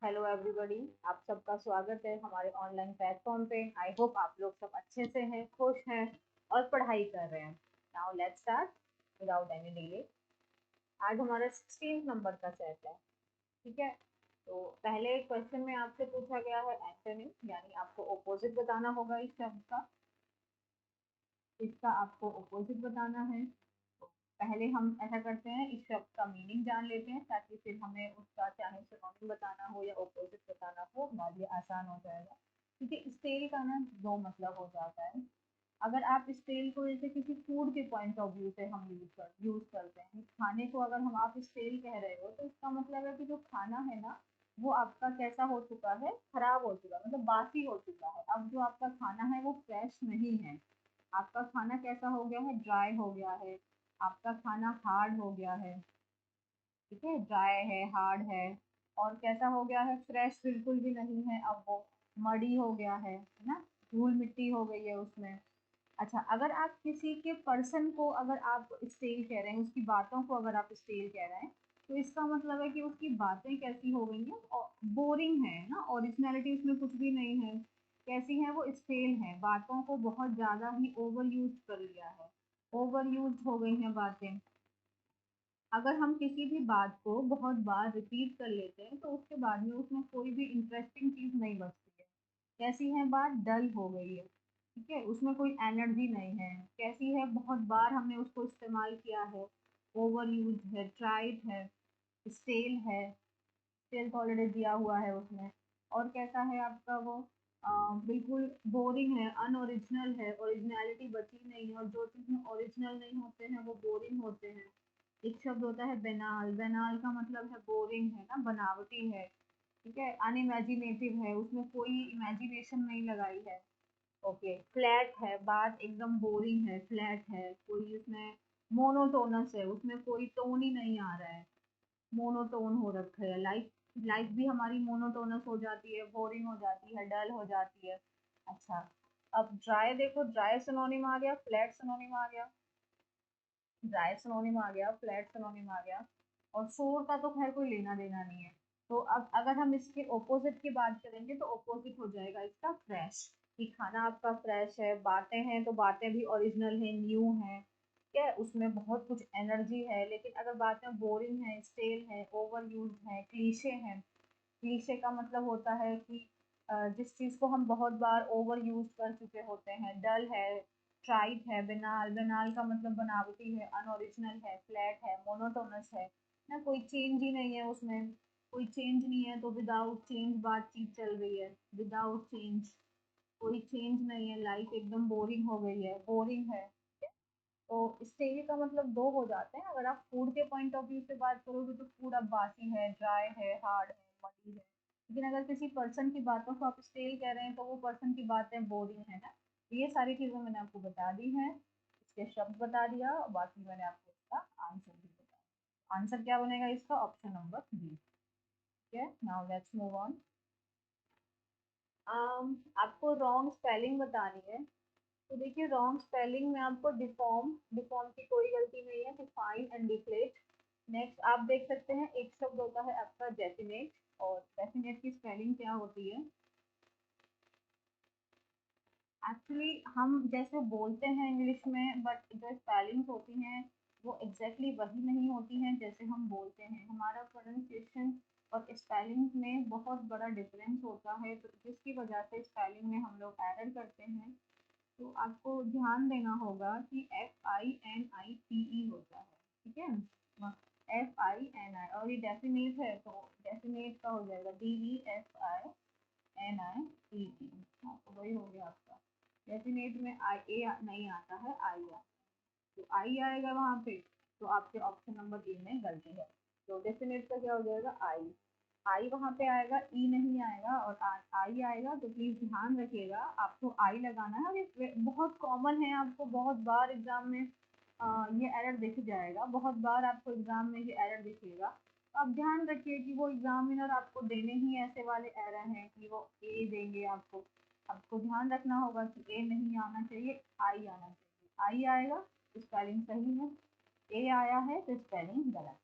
Hello everybody. आप सबका स्वागत है हमारे ऑनलाइन प्लेटफॉर्म पे। आई होप आप लोग सब अच्छे से हैं, खुश हैं और पढ़ाई कर रहे हैं। Now let's start without any delay. आज हमारा 16 नंबर का सेट है। ठीक है, तो पहले क्वेश्चन में आपसे पूछा गया है एंटोनिम, यानी आपको ऑपोजिट बताना होगा इस शब्द का। इसका आपको ऑपोजिट बताना है। तो पहले हम ऐसा करते हैं, इस शब्द का मीनिंग जान लेते हैं ताकि फिर हमें उसका चाहे सिनोनिम बताना हो या ऑपोजिट बताना हो हमारे लिए आसान हो जाएगा। क्योंकि स्टेल का ना दो मतलब हो जाता है। अगर आप स्टेल को जैसे किसी फूड के पॉइंट ऑफ व्यू से हम यूज करते हैं खाने को, अगर हम आप स्टेल कह रहे हो तो इसका मतलब है कि जो खाना है ना वो आपका कैसा हो चुका है, खराब हो चुका है, मतलब बासी हो चुका है। अब जो आपका खाना है वो फ्रेश नहीं है। आपका खाना कैसा हो गया है, ड्राई हो गया है। आपका खाना हार्ड हो गया है। ठीक है, ड्राई है, हार्ड है। और कैसा हो गया है, फ्रेश बिल्कुल भी नहीं है। अब वो मडी हो गया है ना, धूल मिट्टी हो गई है उसमें। अच्छा, अगर आप किसी के पर्सन को अगर आप स्टेल कह रहे हैं, उसकी बातों को अगर आप स्टेल कह रहे हैं, तो इसका मतलब है कि उसकी बातें कैसी हो गई हैं, बोरिंग है ना, ओरिजिनलिटी उसमें कुछ भी नहीं है। कैसी है वो, स्टेल है, बातों को बहुत ज्यादा ही ओवर यूज कर लिया है, ओवर यूज हो गई हैं बातें। अगर हम किसी भी बात को बहुत बार रिपीट कर लेते हैं तो उसके बाद में उसमें कोई भी इंटरेस्टिंग चीज नहीं बचती है। कैसी है बात, डल हो गई है। ठीक है, उसमें कोई एनर्जी नहीं है। कैसी है, बहुत बार हमने उसको इस्तेमाल किया है, ओवर यूज है, ट्राइड है, स्टेल है। स्टेल तो ऑलरेडी दिया हुआ है उसमें। और कैसा है आपका वो, बिल्कुल बोरिंग है, अनओरिजिनल है, ओरिजिनलिटी बची नहीं है। और जो चीज़ में ओरिजिनल नहीं होते हैं वो बोरिंग होते हैं। एक शब्द होता है बेनाल। बेनाल का मतलब है बोरिंग है ना, बनावटी है। ठीक है, अनइमेजिनेटिव है, उसमें कोई इमेजिनेशन नहीं लगाई है। ओके, फ्लैट है, बात एकदम बोरिंग है, फ्लैट है, कोई उसमें मोनोटोनस है, उसमें कोई टोन ही नहीं आ रहा है, मोनोटोन हो रखा है। लाइफ लाइफ भी हमारी मोनोटोनस हो जाती है, बोरिंग हो जाती है, डल हो जाती है। अच्छा, अब ड्राई देखो, ड्राई सिनोनिम आ गया, फ्लैट सिनोनिम आ गया। ड्राई सिनोनिम आ गया, फ्लैट सिनोनिम आ गया। और शोर का तो खैर कोई लेना देना नहीं है। तो अब अगर हम इसके ऑपोजिट की बात करेंगे तो ऑपोजिट हो जाएगा इसका फ्रेश। कि खाना आपका फ्रेश है, बातें हैं तो बातें भी ओरिजिनल है, न्यू है। ठीक है, उसमें बहुत कुछ एनर्जी है। लेकिन अगर बातें बोरिंग है, स्टेल है, ओवर यूज है, क्लीशे है। क्लीशे का मतलब होता है कि जिस चीज़ को हम बहुत बार ओवर यूज कर चुके होते हैं। डल है, ट्राइड है, बेनाल। बेनाल का मतलब बनावटी है, अनओरिजिनल है, फ्लैट है, मोनोटोनस है ना, कोई चेंज ही नहीं है उसमें। कोई चेंज नहीं है तो विदाउट चेंज बातचीत चल रही है, विदाउट चेंज, कोई चेंज नहीं है, लाइफ एकदम बोरिंग हो गई है, बोरिंग है। तो स्टेल का मतलब दो हो जाते हैं। अगर आप फूड के पॉइंट ऑफ व्यू से बात करोगे तो फूड अब बासी है, ड्राई है, हार्ड है, मडी है। लेकिन अगर किसी पर्सन की बातों को आप स्टेल कह रहे हैं तो वो पर्सन की बातें बोरिंग है ना। तो ये सारी चीजें मैंने आपको बता दी हैं, इसके शब्द बता दिया, और बाकी मैंने आपको इसका आंसर भी बताया। आंसर क्या बनेगा इसका, ऑप्शन नंबर बी। ठीक है, नाउ लेट्स मूव ऑन। आपको रॉन्ग स्पेलिंग बतानी है। तो देखिए, रॉन्ग स्पेलिंग में आपको डिफॉर्म, डिफॉर्म की कोई गलती नहीं है, डिफाइन एंड डिफ्लेट। नेक्स्ट आप देख सकते हैं, एक शब्द होता है आपका डेफिनेट। और डेफिनेट की स्पेलिंग क्या होती है, एक्चुअली हम जैसे बोलते हैं इंग्लिश में, बट जो स्पेलिंग्स होती हैं वो एग्जैक्टली वही नहीं होती हैं जैसे हम बोलते हैं। हमारा प्रोनाउंसिएशन और स्पेलिंग में बहुत बड़ा डिफरेंस होता है, तो जिसकी वजह से स्पेलिंग में हम लोग एरर करते हैं। तो आपको ध्यान देना होगा कि FINITE होता है। ठीक है, FINI, और ये डेफिनेट है तो डेफिनेट का हो जाएगा DEFINITE। हाँ, तो वही हो गया आपका। डेफिनेट में आई ए नहीं आता है, आई आता है। तो आई आएगा वहाँ पे, तो आपके ऑप्शन नंबर ए में गलती है। तो डेफिनेट का क्या हो जाएगा, आई। आई वहाँ पे आएगा, ई नहीं आएगा, और आई आएगा। तो प्लीज ध्यान रखिएगा, आपको आई लगाना है। और ये बहुत कॉमन है, आपको बहुत बार एग्जाम में ये एरर दिख जाएगा, बहुत बार आपको एग्जाम में ये एरर दिखेगा। तो आप ध्यान रखिए कि वो एग्जामिनर आपको देने ही ऐसे वाले एरर हैं कि वो ए देंगे आपको। आपको ध्यान रखना होगा कि ए नहीं आना चाहिए, आई आना चाहिए। आई आएगा तो स्पेलिंग सही है, ए आया है तो स्पेलिंग गलत है।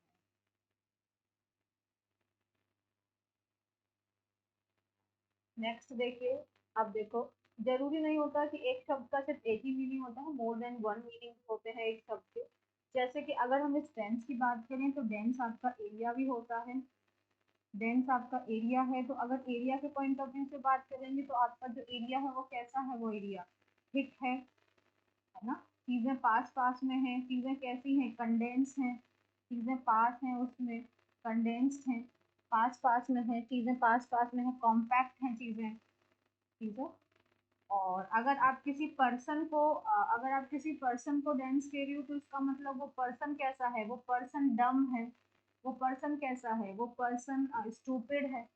नेक्स्ट देखिए, अब देखो, जरूरी नहीं होता कि एक शब्द का सिर्फ एक ही मीनिंग होता है, मोर देन वन मीनिंग होते हैं एक शब्द के। जैसे कि अगर हम इस डेंस की बात करें तो डेंस आपका एरिया भी होता है। डेंस आपका एरिया है, तो अगर एरिया के पॉइंट ऑफ व्यू से बात करेंगे तो आपका जो एरिया है वो कैसा है, वो एरिया थिक है ना। चीजें पास पास में हैं, चीजें कैसी हैं, कंडेंस हैं। चीजें पास हैं उसमें, कंडेंस्ड हैं। पास पास में है, चीजें पास पास में है, कॉम्पैक्ट हैं चीजें। ठीक है। और अगर आप किसी पर्सन को डेंस कह रही हो तो इसका मतलब वो पर्सन कैसा है, वो पर्सन डम है। वो पर्सन कैसा है, वो पर्सन स्टूपिड है।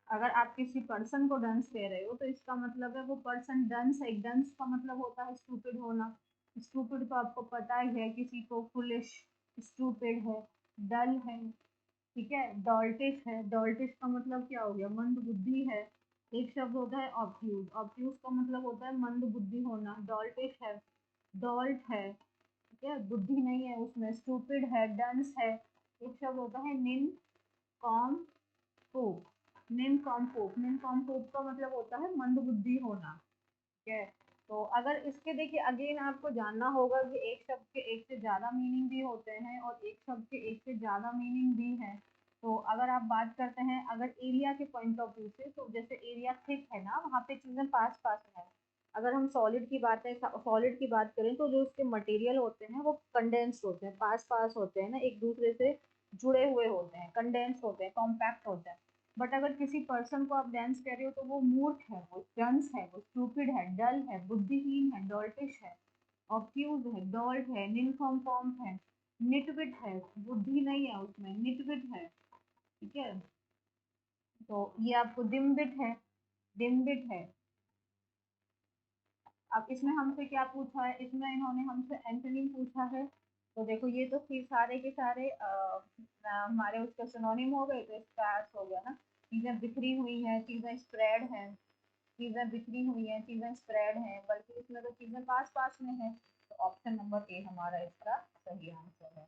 अगर आप किसी पर्सन को डंस कह रहे हो तो इसका मतलब है वो पर्सन डंस है। डंस का मतलब होता है स्टूपिड होना। स्टूपिड तो आपको पता ही है, किसी को फुलिश, स्टूपिड है, डल है। ठीक है। डॉल्टिश है, डॉल्टिश का मतलब क्या हो गया, मंद बुद्धि है। एक शब्द होता है ऑब्ट्यूज, ऑब्ट्यूज का मतलब होता है मंद बुद्धि होना। डॉल्टिश है, डॉल्ट है, ठीक है, बुद्धि नहीं है उसमें। स्टूपिड है, डंस है। एक शब्द होता है निन कॉम पोप। निन कॉम पोप, निन कॉम पोप का मतलब होता है मंद बुद्धि होना। ठीक है। तो अगर इसके देखिए अगेन आपको जानना होगा कि एक शब्द के एक से ज्यादा मीनिंग भी होते हैं और एक शब्द के एक से ज्यादा मीनिंग भी है। तो अगर आप बात करते हैं अगर एरिया के पॉइंट ऑफ व्यू से, तो जैसे एरिया थिक है ना, वहाँ पे चीजें पास पास में है। अगर हम सॉलिड की बात करें तो जो उसके मटेरियल होते हैं वो कंडेंस्ड होते हैं, पास पास होते हैं ना, एक दूसरे से जुड़े हुए होते हैं, कंडेंस होते हैं, कॉम्पैक्ट होते हैं। बट अगर किसी पर्सन को आप डेंस कह रहे हो तो वो मूर्ख है, वो डंस है, वो स्टूपिड है, डल है, बुद्धिहीन है, डॉल्टिश है, ऑब्ट्यूज है, डॉल्ट है, निनकॉम्पॉम है, निटविट है, बुद्धि नहीं है उसमें, निटविट है। ठीक है। तो ये आपको डिम्बिट है, डिम्बिट है। अब इसमें हमसे क्या पूछा है, इसमें इन्होंने हमसे एंटोनिम पूछा है। तो देखो ये तो फिर सारे के सारे हमारे उसके सिनोनिम हो गए, तो इसका अर्थ हो गया ना, चीजें बिखरी हुई हैं, चीजें स्प्रेड हैं। चीजें बिखरी हुई हैं, चीजें स्प्रेड हैं, बल्कि इसमें तो चीजें पास पास में है। तो ऑप्शन नंबर ए हमारा इसका सही आंसर है।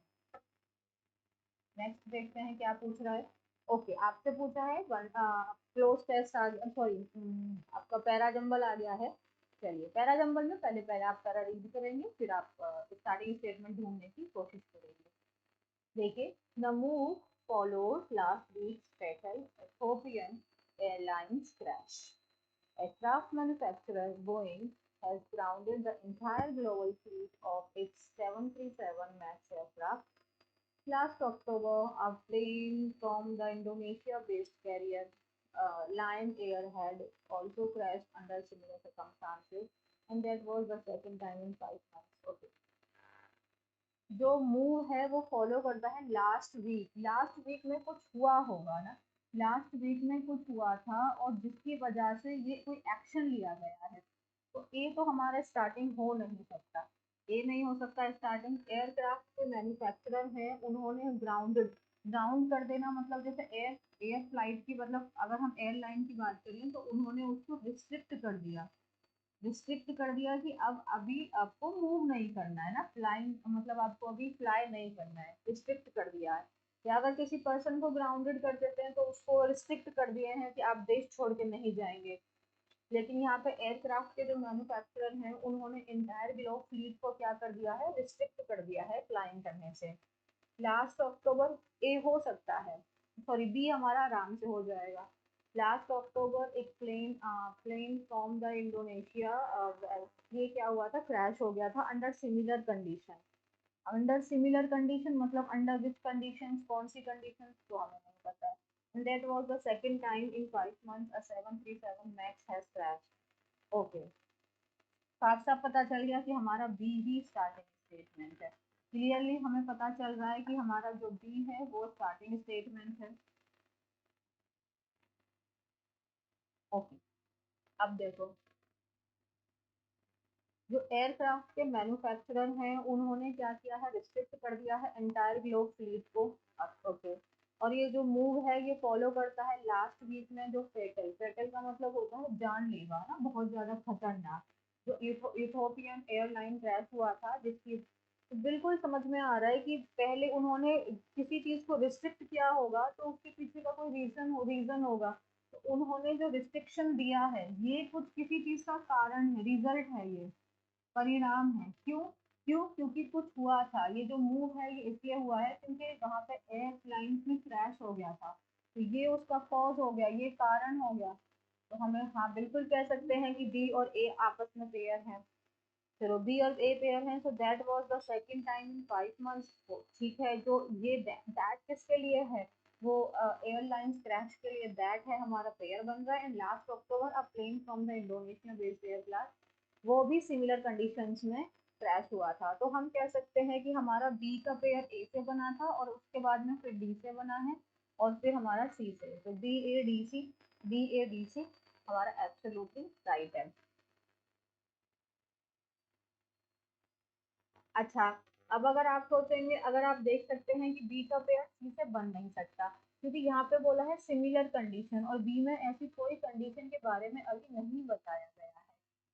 नेक्स्ट देखते हैं क्या पूछ रहा है। ओके, आपसे पूछा है क्लोज टेस्ट आ गया, सॉरी, आपका पैरा जंबल आ गया है। चलिए, पैरा जंबल में पहले पहले आप पैरा रीड करेंगे, फिर आप स्टार्टिंग स्टेटमेंट ढूंढने की कोशिश करेंगे। देखिए, the move followed last week's fatal Ethiopian Airlines crash. Aircraft manufacturer Boeing has grounded the entire global fleet of its 737 MAX aircraft. Last October, a plane from the Indonesia-based carrier Lion Air had also crashed under similar circumstances, and that was the second time in 5 months. Okay. जो move है वो follow करता है last week. Last week में कुछ हुआ होगा ना, लास्ट वीक में कुछ हुआ था और जिसकी वजह से ये कोई एक्शन लिया गया है। तो ए तो हमारा स्टार्टिंग हो नहीं सकता, ए नहीं हो सकता स्टार्टिंग। एयरक्राफ्ट के मैन्युफैक्चरर हैं, उन्होंने ग्राउंडेड, ग्राउंड कर देना मतलब जैसे एयर एयर फ्लाइट की, मतलब अगर हम एयरलाइन की बात करें तो उन्होंने उसको रिस्ट्रिक्ट कर दिया। रिस्ट्रिक्ट कर दिया कि अब अभी आपको मूव नहीं करना है ना, फ्लाइंग मतलब आपको अभी फ्लाई नहीं करना है, रिस्ट्रिक्ट कर दिया है। या अगर किसी पर्सन को ग्राउंडेड कर देते हैं तो उसको रिस्ट्रिक्ट कर दिए हैं कि आप देश छोड़ के नहीं जाएंगे। लेकिन यहाँ पे एयरक्राफ्ट के जो मैन्युफैक्चरर हैं उन्होंने इंटायर ग्लोब फ्लीट को क्या कर दिया है, रिस्ट्रिक्ट कर दिया है फ्लाइंग करने से। लास्ट अक्टूबर ए हो सकता है, सॉरी बी हमारा आराम से हो जाएगा। लास्ट अक्टूबर एक प्लेन फ्रॉम द इंडोनेशिया, ये क्या हुआ था, क्रैश हो गया था under similar condition. Under similar condition मतलब अंडर विच कंडीशंस, कौन सी कंडीशंस, तो हमें नहीं पता है। And that was the second time in 5 months a 737 Max has crashed. Okay, साफ साफ पता चल गया कि हमारा बी ही स्टार्टिंग स्टेटमेंट है। क्लियरली हमें पता चल रहा है कि हमारा जो बी है वो स्टार्टिंग स्टेटमेंट है। ओके, अब देखो, जो एयरक्राफ्ट के मैन्युफैक्चरर हैं उन्होंने क्या किया है, रिस्ट्रिक्ट कर दिया है एंटायर ग्लोब फ्लीट को। ओके, और ये जो मूव है ये फॉलो करता है लास्ट वीक में जो फेटल, फेटल का मतलब होता है जानलेवा ना, बहुत ज्यादा खतरनाक, जो इथोपियन एयरलाइन क्रैश हुआ था, जिसकी तो बिल्कुल समझ में आ रहा है कि पहले उन्होंने किसी चीज को रिस्ट्रिक्ट किया होगा तो उसके पीछे का कोई रीजन होगा। तो उन्होंने जो रिस्ट्रिक्शन दिया है ये कुछ किसी चीज का कारण है, रिजल्ट है, ये परिणाम है। क्यों? क्योंकि कुछ हुआ था, ये जो मूव है ये इसलिए हुआ है क्योंकि वहां पे एयरलाइंस में क्रैश हो गया था, तो ये उसका कॉज हो गया, ये कारण हो गया। तो हमें हाँ बिल्कुल कह सकते हैं कि बी और ए आपस में पेयर हैं। चलो बी और ए पेयर हैं, so that was the second time in 5 months. ठीक है, जो ये दैट किसके लिए है, वो एयरलाइंस क्रैश के लिए, दैट है हमारा पेयर बन रहा है। And last October a plane from the Indonesia based aircraft, वो भी सिमिलर कंडीशंस में क्रैश हुआ था। तो हम कह सकते हैं कि हमारा बी का पेयर ए से बना था और उसके बाद में फिर डी से बना है और फिर हमारा सी से। तो बी ए डी सी हमारा एब्सोल्युटली राइट है। अच्छा, अब अगर आप सोचेंगे, अगर आप देख सकते हैं कि बी का पेयर सी से बन नहीं सकता, क्योंकि यहाँ पे बोला है सिमिलर कंडीशन और बी में ऐसी कोई कंडीशन के बारे में अभी नहीं बताया गया है।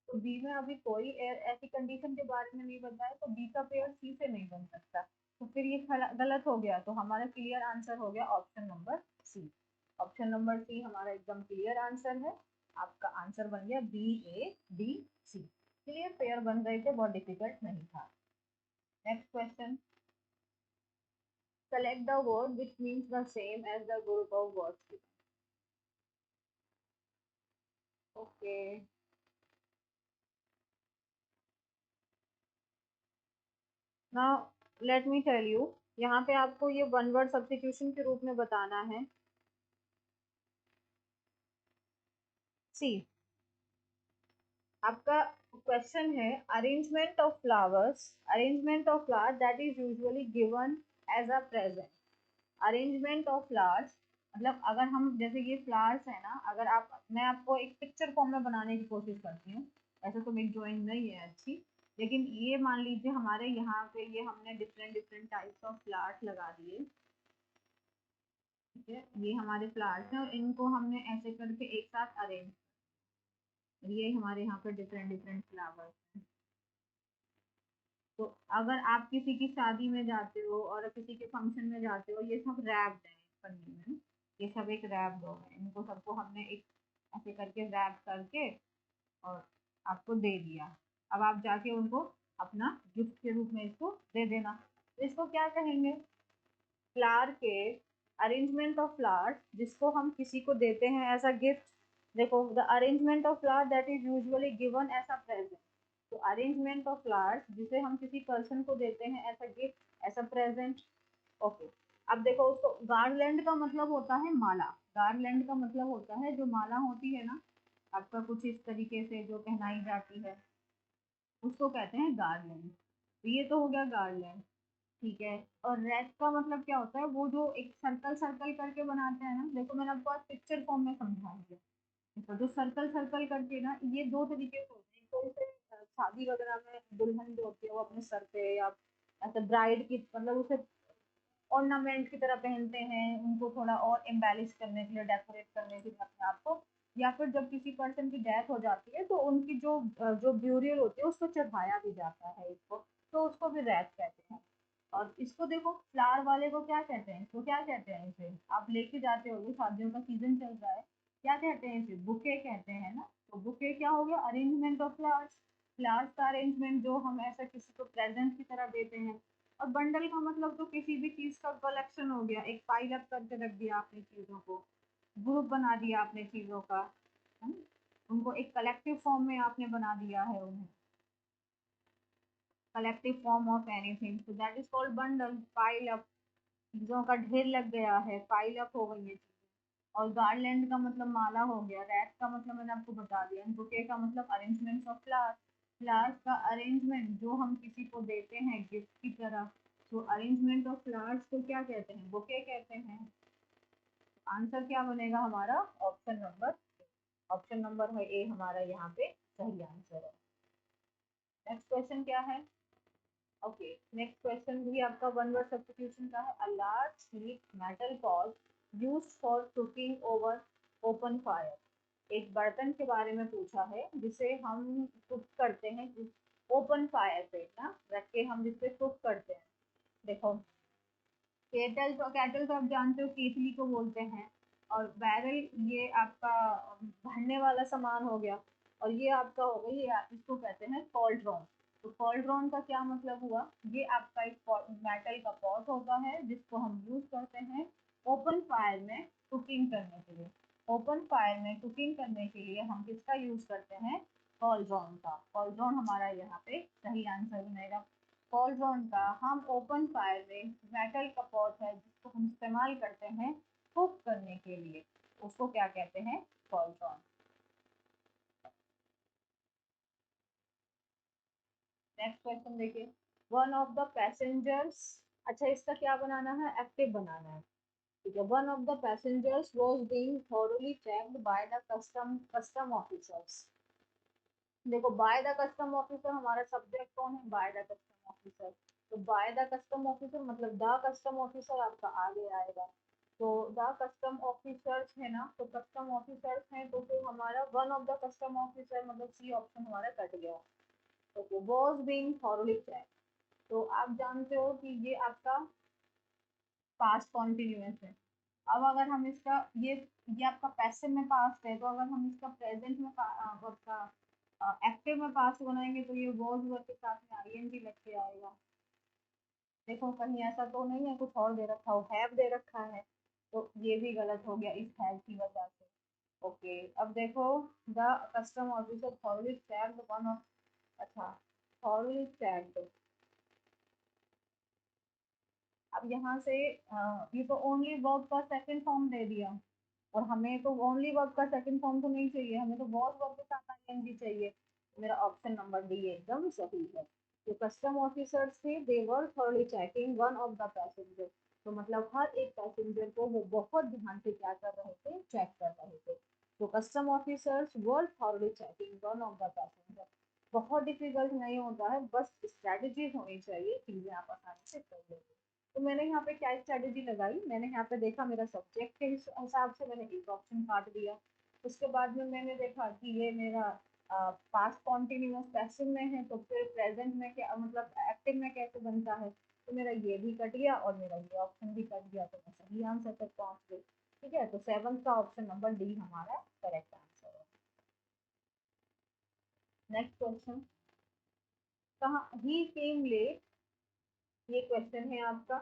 तो बी में अभी कोई ऐसी कंडीशन के बारे में नहीं बताया, तो बी का पेयर सी से नहीं बन सकता। तो फिर ये गलत हो गया, तो हमारा क्लियर आंसर हो गया option number C. Option number C हमारा एकदम क्लियर आंसर है। आपका आंसर बन गया B A D C. Clear pair बन रहे थे, बहुत डिफिकल्ट नहीं था। Next question. Select the word which means the same as the group of words given. Okay. Now let me tell you. यहाँ पे आपको ये वन वर्ड सब्स्टिट्यूशन के रूप में बताना है। सी, आपका क्वेश्चन है arrangement of flowers, arrangement of flowers that is usually given as a present. Arrangement of flowers मतलब अगर हम जैसे ये फ्लावर्स है ना, अगर आप, मैं आपको एक पिक्चर फॉर्म में बनाने की कोशिश करती हूँ। ऐसे तो मेरी ड्राइंग नहीं है अच्छी, लेकिन ये मान लीजिए हमारे यहाँ पे ये हमने different different types of flowers लगा दिए। ठीक है, ये हमारे फ्लावर्स हैं और इनको हमने ऐसे करके एक साथ अरेंज, ये हमारे यहाँ पे डिफरेंट डिफरेंट फ्लावर्स हैं। तो अगर आप किसी की शादी में जाते हो और किसी के फंक्शन में जाते हो, ये सब रैप्ड है पन्नी में, ये सब एक रैप्ड हो गए, इनको सबको हमने एक ऐसे करके रैप करके और आपको दे दिया। अब आप जाके उनको अपना गिफ्ट के रूप में इसको दे देना। तो इसको क्या कहेंगे? फ्लावर के, अरेंजमेंट ऑफ फ्लावर्स जिसको हम किसी को देते हैं एज अ गिफ्ट। देखो, the arrangement of flower that is usually given as a present. तो अरेंजमेंट ऑफ फ्लावर्स जिसे हम किसी पर्सन को देते हैं as a gift, as a present. Okay, अब देखो उसको, गार्लैंड का मतलब होता है माला। गार्लैंड का मतलब होता है जो माला होती है ना, आपका कुछ इस तरीके से जो पहनाई जाती है, उसको कहते हैं गार्लैंड। तो ये तो हो गया गार्लैंड। ठीक है, और रेस्ट का मतलब क्या होता है, वो जो एक सर्कल सर्कल करके बनाते हैं ना, देखो मैंने आपको आज पिक्चर फॉर्म में समझा दिया। देखो जो सर्कल सर्कल करके ना, ये दो तरीके से होते हैं। तो इसे शादी वगैरह में दुल्हन जो होती है वो अपने सर पे या ऐसे ब्राइड की, मतलब उसे ऑर्नामेंट की तरह पहनते हैं, उनको थोड़ा और एम्बेलिश करने के लिए, डेकोरेट करने के लिए अपने आप को। या फिर जब किसी पर्सन की डेथ हो जाती है तो उनकी जो ब्यूरियल होती है उसको चढ़ाया भी जाता है इसको, तो उसको भी रैप कहते हैं। और इसको देखो, फ्लावर वाले को क्या कहते हैं, इसको क्या कहते हैं, इसे आप लेके जाते हो, शादियों का सीजन चल रहा है, क्या कहते हैं इसे, बुके कहते हैं ना। तो बुके क्या हो गया, अरेंजमेंट ऑफ फ्लावर्स। फ्लावर्स का अरेंजमेंट जो हम ऐसा किसी को प्रेजेंट की तरह देते हैं। और बंडल का मतलब तो किसी भी चीज का कलेक्शन हो गया, एक पाइल अप करके रख दिया आपने चीजों को, ग्रुप बना दिया आपने चीजों का, है ना? उनको एक कलेक्टिव फॉर्म में आपने बना दिया है उन्हें, collective form of anything, so that is called bundle. Pile up, चीजों का ढेर लग गया है, पाइल अप हो गई है चीजें। और गार्लैंड का मतलब माला हो गया, रैक का मतलब मैंने आपको बता दिया, बुके का मतलब अरेंजमेंट ऑफ फ्लावर्स। फ्लावर्स का अरेंजमेंट जो हम किसी को देते हैं गिफ्ट की तरह, तो अरेंजमेंट ऑफ फ्लावर्स को क्या कहते हैं, बुके कहते हैं। आंसर क्या बनेगा हमारा, ऑप्शन नंबर, ऑप्शन नंबर है ए हमारा यहाँ पे सही आंसर है। नेक्स्ट क्वेश्चन क्या है? ओके, नेक्स्ट क्वेश्चन भी आपका वन वर्ड सब्स्टिट्यूशन का है। A large sleek metal pot used for cooking over open fire. एक बर्तन के बारे में पूछा है जिसे हम कुक करते हैं ओपन फायर पे ना रख के, हम जिससे कुक करते हैं। देखो, केटल तो आप जानते हो केतली को बोलते हैं, और बैरल ये आपका भरने वाला सामान हो गया, और ये आपका हो गया, ये इसको कहते हैं कॉल्ड्रॉन। तो कॉल्ड्रॉन का क्या मतलब हुआ, ये आपका एक मेटल का पॉट होता है जिसको हम यूज करते हैं ओपन फायर में कुकिंग करने के लिए। ओपन फायर में कुकिंग करने के लिए हम किसका यूज करते हैं, कॉल्ड्रॉन का। कॉल्ड्रॉन हमारा यहाँ पे सही आंसर बनेगा। कॉल्ड्रॉन का हम ओपन फायर में मेटल का पॉट है जिसको हम इस्तेमाल करते हैं कुक करने के लिए, उसको क्या कहते हैं, कॉल्ड्रॉन। नेक्स्ट क्वेश्चन देखिए, वन ऑफ द पैसेंजर्स, अच्छा इसका क्या बनाना है, एक्टिव बनाना है। ठीक है, one of the passengers was being thoroughly checked by the custom officers. देखो बाय द कस्टम ऑफिसर, हमारा सब्जेक्ट कौन है, बाय द कस्टम ऑफिसर। तो बाय द कस्टम ऑफिसर मतलब द कस्टम ऑफिसर आपका आगे आएगा। तो द कस्टम ऑफिसर्स है ना, तो कस्टम ऑफिसर्स हैं, तो फिर हमारा one of the custom officer मतलब सी ऑप्शन हमारा कट गया। Okay, was being thoroughly check, तो आप जानते हो कि ये आपका पास्ट कॉन्टिन्यूअस है। अब अगर हम इसका ये आपका पैसिव में पास्ट है, तो अगर हम इसका प्रेजेंट में आपका एक्टिव में पास्ट बनाएंगे तो ये वॉज वर्ब के साथ में आईएनजी लग के आएगा। देखो कहीं ऐसा तो नहीं है कुछ और दे रखा हो, हैव दे रखा है, तो ये भी गलत हो गया इस हैव की वजह से। ओके, अब देखो the custom officer thoroughly checked one of, अच्छा थॉरली चेक्ड, अब यहाँ से ये तो ओनली वर्ब का सेकंड फॉर्म दे दिया, और हमें तो ओनली वर्ब का सेकंड फॉर्म तो नहीं चाहिए, हमें तो वॉज वर्ब के साथ आईएनजी चाहिए। मेरा ऑप्शन नंबर डी एकदम सही है। जो कस्टम ऑफिसर्स थे they were thoroughly checking one of the passenger, तो मतलब हर एक पैसेंजर को वो बहुत ध्यान से क्या कर रहे थे, चेक कर रहे थे। तो custom officers were thoroughly checking one of the passenger. बहुत डिफिकल्ट नहीं होता है, बस स्ट्रेटजीज होनी चाहिए, चीजें आप आसानी से कर लेंगे। तो मैंने यहाँ पे क्या स्ट्रेटेजी लगाई, मैंने यहाँ पे देखा मेरा सब्जेक्ट के हिसाब से मैंने एक ऑप्शन काट दिया। उसके बाद में मैंने देखा कि ये मेरा पास्ट कॉन्टिन्यूअस पैसिव में है, तो फिर प्रेजेंट में क्या मतलब एक्टिव में कैसे बनता है, तो मेरा ये भी कट गया और मेरा ये ऑप्शन भी कट गया, तो मैं सही आंसर तक पहुंच गई। ठीक है, तो सेवंथ का ऑप्शन नंबर डी हमारा करेक्ट आंसर है। नेक्स्ट क्वेश्चन, कहाँ ही केम लेट, ये क्वेश्चन है आपका।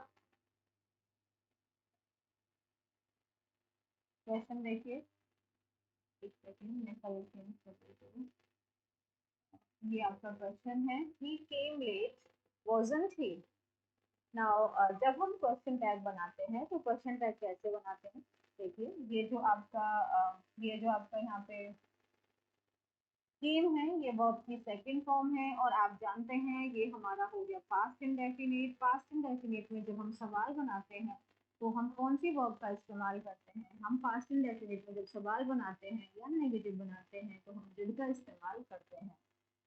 क्वेश्चन देखिए, एक सेकंड मैं कलर चेंज कर देती हूँ। ये आपका क्वेश्चन है, he came late wasn't he। Now जब हम क्वेश्चन टैग बनाते हैं तो क्वेश्चन टैग कैसे बनाते हैं, देखिए ये जो आपका यहाँ पे केम है, ये वर्ब की सेकंड फॉर्म है, और आप जानते हैं ये हमारा हो गया पास्ट इंडेफिनिट। पास्ट इंडेफिनिट में जब हम सवाल बनाते हैं तो हम कौन सी वर्ब का इस्तेमाल करते हैं, हम पास्ट इंडेफिनिट में जब सवाल बनाते हैं या नेगेटिव बनाते हैं तो हम डिड का इस्तेमाल करते हैं।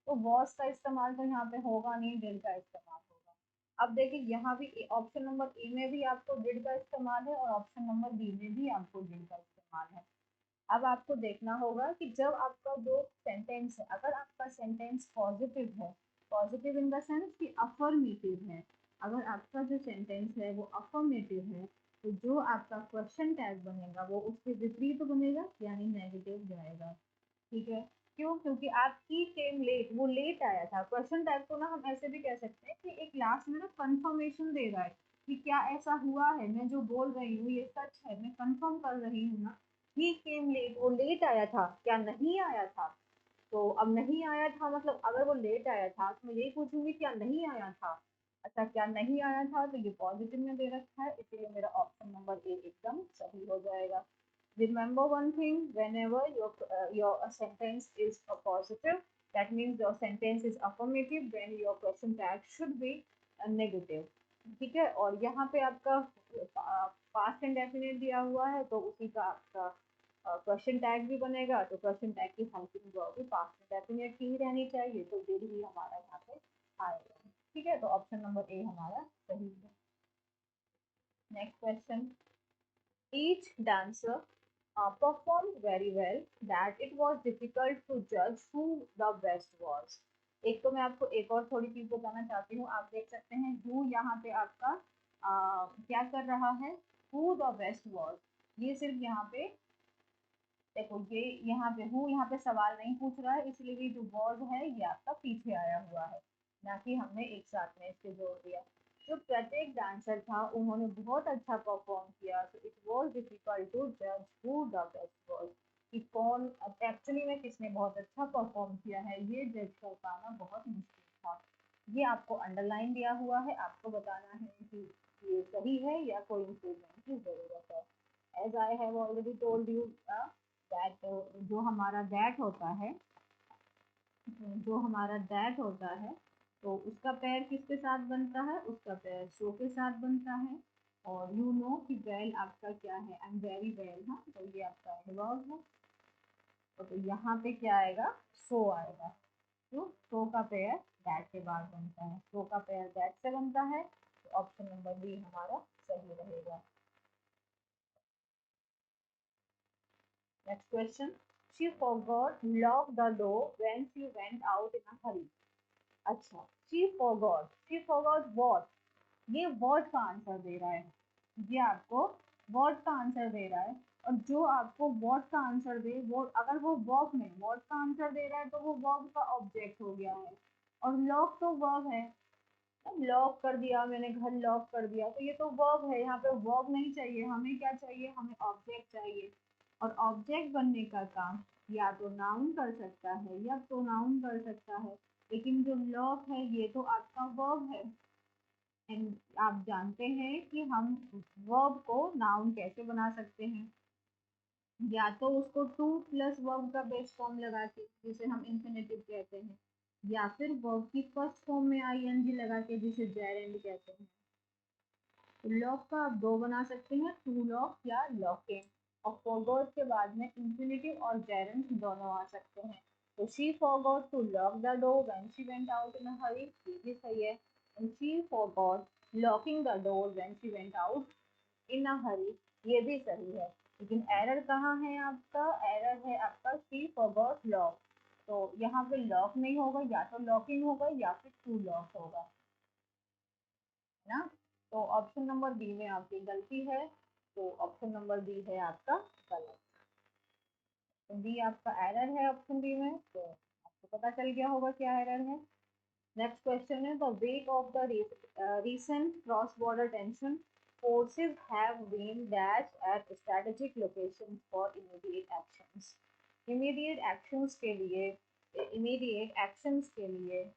तो वॉस का इस्तेमाल तो यहाँ पे होगा नहीं, डिड का इस्तेमाल होगा। अब देखिए यहाँ भी ऑप्शन नंबर ए में भी आपको डिड का इस्तेमाल है और ऑप्शन नंबर बी में भी आपको डिड का इस्तेमाल है। अब आपको देखना होगा कि जब आपका जो सेंटेंस है, अगर आपका सेंटेंस पॉजिटिव है, पॉजिटिव इन द सेंस कि अफर्मेटिव है, अगर आपका जो सेंटेंस है वो अफर्मेटिव है, तो जो आपका क्वेश्चन टैग बनेगा वो उसके विपरीत बनेगा, यानी नेगेटिव जाएगा। ठीक है, क्यों, क्योंकि आप ही केम लेट, वो लेट आया था। क्वेश्चन टैग को ना हम ऐसे भी कह सकते हैं कि एक लास्ट में ना कंफर्मेशन दे रहा है कि क्या ऐसा हुआ है, मैं जो बोल रही हूँ ये सच है, मैं कंफर्म कर रही हूँ ना। ही केम लेट, वो लेट आया था, क्या नहीं आया था। तो अब नहीं आया था मतलब अगर वो लेट आया था तो मैं यही पूछूंगी क्या नहीं आया था। अच्छा, क्या नहीं आया था, तो ये पॉजिटिव में दे रखा है, इसलिए मेरा ऑप्शन नंबर ए एकदम सही हो जाएगा। Remember one thing, whenever your sentence is a positive, that means your sentence is affirmative, then your question tag should be a negative। ठीक है, और यहाँ पे आपका पास्ट इंडेफिनिट दिया हुआ है तो उसी का आपका क्वेश्चन टैग भी बनेगा, तो क्वेश्चन टैग की हेल्पिंग वर्ब भी पास्ट इंडेफिनिट की ही रहनी चाहिए, तो डिड ही हमारा यहाँ पे आएगा। ठीक है, तो ऑप्शन नंबर ए हमारा सही है। Next question, each dancer performed very well that it was difficult to judge who the best was। एक तो मैं आपको एक और थोड़ी चीज बताना चाहती हूँ, आप देख सकते हैं who यहाँ पे आपका क्या कर रहा है, who the best was। ये सिर्फ यहाँ पे देखो, ये यहाँ पे हूँ, यहाँ पे सवाल नहीं पूछ रहा है, इसलिए ये जो वॉज है ये आपका पीछे आया हुआ है, ना कि हमने एक साथ में इसके जोड़ दिया। जो प्रत्येक डांसर था उन्होंने बहुत अच्छा परफॉर्म किया, तो इट वॉज डिफिकल्ट टू जज हु द बेस्ट वॉज, कि कौन एक्चुअली में किसने बहुत अच्छा परफॉर्म किया है, ये जज कर पाना बहुत मुश्किल था। ये आपको अंडरलाइन दिया हुआ है, आपको बताना है कि ये सही है या कोई इम्प्रूवमेंट की जरूरत है। As I have already told you that, जो हमारा दैट होता है, जो हमारा दैट होता है, तो उसका पैर किसके साथ बनता है, उसका पैर सो के साथ बनता है। और यू नो कि वेल आपका क्या है, आई एम वेरी वेल, हाँ, तो ये आपका एडवर्ब है। तो यहाँ पे क्या आएगा, सो आएगा। तो सो का पेयर दैट के बाद बनता है, सो का पेयर दैट से बनता है, तो ऑप्शन नंबर बी हमारा सही रहेगा। Next question, she forgot lock the door when she went out in a hurry. अच्छा, शी फॉरगॉट व्हाट, ये व्हाट का आंसर दे रहा है, ये आपको व्हाट का आंसर दे रहा है। और जो आपको व्हाट का आंसर दे, वो अगर वो वर्ब में व्हाट का आंसर दे रहा है तो वो वर्ब का ऑब्जेक्ट हो गया है, और लॉक तो वर्ब है, लॉक कर दिया मैंने, घर लॉक कर दिया, तो ये तो वर्ब है, यहाँ पे वर्ब नहीं चाहिए, हमें क्या चाहिए, हमें ऑब्जेक्ट चाहिए। और ऑब्जेक्ट बनने का काम या तो नाउन कर सकता है या प्रोनाउन कर सकता है, लेकिन जो लॉक है ये तो आपका वर्ब है। एंड आप जानते हैं कि हम वर्ब को नाउन कैसे बना सकते हैं, या तो उसको टू प्लस वर्ब का बेस फॉर्म लगा के, जिसे हम इंफिनिटिव कहते हैं, या फिर वर्ब की फर्स्ट फॉर्म में आईएनजी लगा के, जिसे जेरेंड कहते हैं। तो लॉक का आप दो बना सकते हैं, टू लॉक या लॉकिंग, और फॉरगॉट के बाद में इंफिनिटिव और जेरेंड दोनों आ सकते हैं। तो she forgot to lock the door when she went out in a hurry, ये भी सही है। And she forgot locking the door when she went out in a hurry, ये भी सही है। लेकिन एरर कहाँ है आपका, एरर है आपका शी फॉरगॉट लॉक, तो यहाँ पे लॉक नहीं होगा, या तो लॉकिंग होगा या फिर टू लॉक होगा, है ना। तो ऑप्शन नंबर बी में आपकी गलती है, तो ऑप्शन नंबर बी है आपका गलत। तो बी आपका एरर है ऑप्शन बी में, तो आपको पता चल गया होगा क्या एरर है। नेक्स्ट क्वेश्चन है, the wake of the recent cross border tension, forces have been dashed at strategic locations for immediate actions। immediate actions के लिए, immediate actions के लिए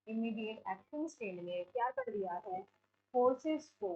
इमीडिएट एक्शंस के लिए क्या कर दिया है, फोर्सेस को